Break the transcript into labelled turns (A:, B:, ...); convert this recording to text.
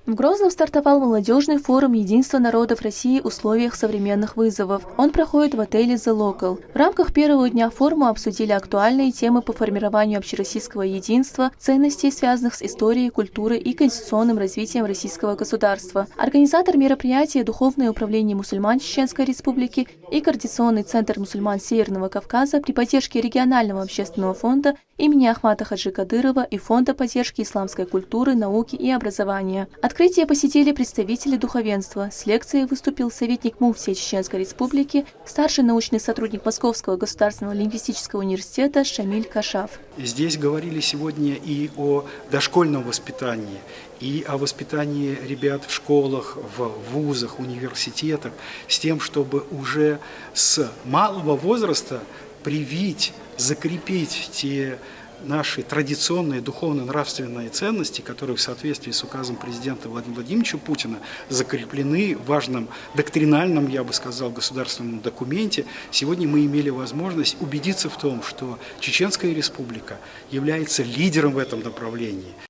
A: В Грозном стартовал молодежный форум «Единство народов России в условиях современных вызовов». Он проходит в отеле «The Local». В рамках первого дня форума обсудили актуальные темы по формированию общероссийского единства, ценностей, связанных с историей, культурой и конституционным развитием российского государства. Организатор мероприятия – Духовное управление мусульман Чеченской Республики и Координационный центр мусульман Северного Кавказа при поддержке регионального общественного фонда имени Ахмата Хаджи Кадырова и Фонда поддержки исламской культуры, науки и образования. Открытие посетили представители духовенства. С лекцией выступил советник муфтия Чеченской Республики, старший научный сотрудник Московского государственного лингвистического университета Шамиль Кашаф.
B: Здесь говорили сегодня и о дошкольном воспитании, и о воспитании ребят в школах, в вузах, университетах, с тем, чтобы уже с малого возраста привить, закрепить те наши традиционные духовно-нравственные ценности, которые в соответствии с указом президента Владимира Владимировича Путина закреплены в важном доктринальном, я бы сказал, государственном документе. Сегодня мы имели возможность убедиться в том, что Чеченская Республика является лидером в этом направлении.